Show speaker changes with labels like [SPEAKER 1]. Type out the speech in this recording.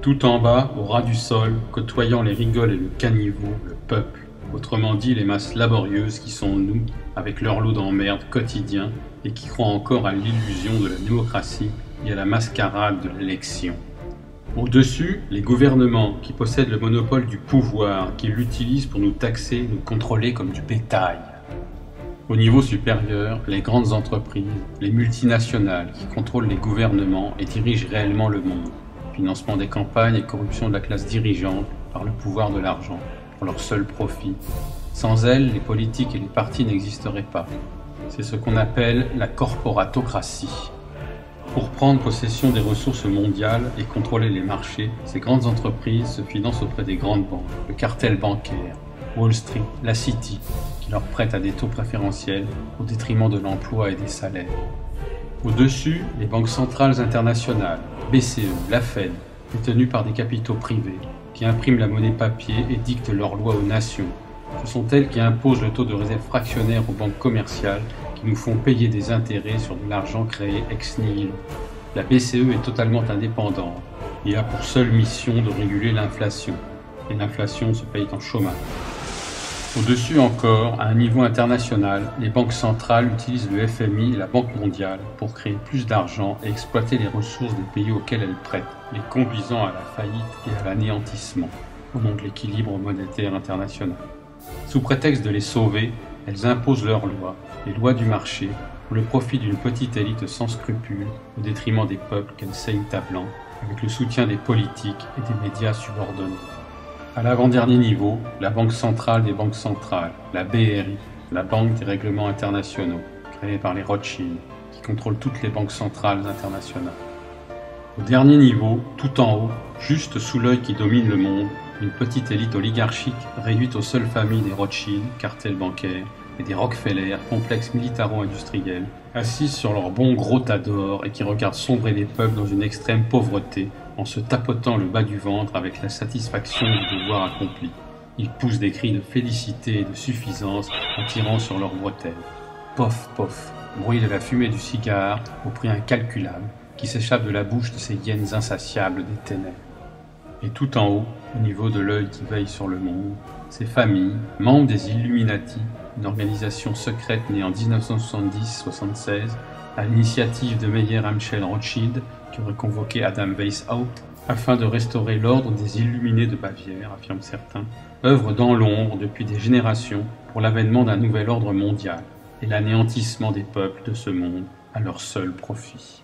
[SPEAKER 1] Tout en bas, au ras du sol, côtoyant les rigoles et le caniveau, le peuple, autrement dit les masses laborieuses qui sont nous, avec leur lot d'emmerdes quotidiens et qui croient encore à l'illusion de la démocratie et à la mascarade de l'élection. Au-dessus, les gouvernements qui possèdent le monopole du pouvoir, qui l'utilisent pour nous taxer, nous contrôler comme du bétail. Au niveau supérieur, les grandes entreprises, les multinationales qui contrôlent les gouvernements et dirigent réellement le monde. Financement des campagnes et corruption de la classe dirigeante par le pouvoir de l'argent, pour leur seul profit. Sans elles, les politiques et les partis n'existeraient pas. C'est ce qu'on appelle la corporatocratie. Pour prendre possession des ressources mondiales et contrôler les marchés, ces grandes entreprises se financent auprès des grandes banques, le cartel bancaire, Wall Street, la City, qui leur prête à des taux préférentiels au détriment de l'emploi et des salaires. Au-dessus, les banques centrales internationales, BCE, la Fed, détenues par des capitaux privés, qui impriment la monnaie papier et dictent leurs lois aux nations. Ce sont elles qui imposent le taux de réserve fractionnaire aux banques commerciales qui nous font payer des intérêts sur de l'argent créé ex nihilo. La BCE est totalement indépendante et a pour seule mission de réguler l'inflation. Et l'inflation se paye en chômage. Au-dessus encore, à un niveau international, les banques centrales utilisent le FMI et la Banque mondiale pour créer plus d'argent et exploiter les ressources des pays auxquels elles prêtent, les conduisant à la faillite et à l'anéantissement, au nom de l'équilibre monétaire international. Sous prétexte de les sauver, elles imposent leurs lois, les lois du marché, pour le profit d'une petite élite sans scrupules, au détriment des peuples qu'elles saignent à blanc, avec le soutien des politiques et des médias subordonnés. À l'avant-dernier niveau, la Banque centrale des banques centrales, la BRI, la Banque des règlements internationaux, créée par les Rothschild, qui contrôle toutes les banques centrales internationales. Au dernier niveau, tout en haut, juste sous l'œil qui domine le monde, une petite élite oligarchique réduite aux seules familles des Rothschild, cartel bancaire, et des Rockefeller, complexe militaro-industriel, assises sur leur bon gros tas d'or et qui regardent sombrer les peuples dans une extrême pauvreté en se tapotant le bas du ventre avec la satisfaction du devoir accompli. Ils poussent des cris de félicité et de suffisance en tirant sur leurs bretelles. Pof, pof, bruit de la fumée du cigare au prix incalculable qui s'échappe de la bouche de ces hyènes insatiables des ténèbres. Et tout en haut, au niveau de l'œil qui veille sur le monde, ces familles, membres des Illuminati, une organisation secrète née en 1970-76 à l'initiative de Meyer Amschel Rothschild, qui aurait convoqué Adam Weishaupt afin de restaurer l'ordre des Illuminés de Bavière, affirment certains, œuvrent dans l'ombre depuis des générations pour l'avènement d'un nouvel ordre mondial et l'anéantissement des peuples de ce monde à leur seul profit.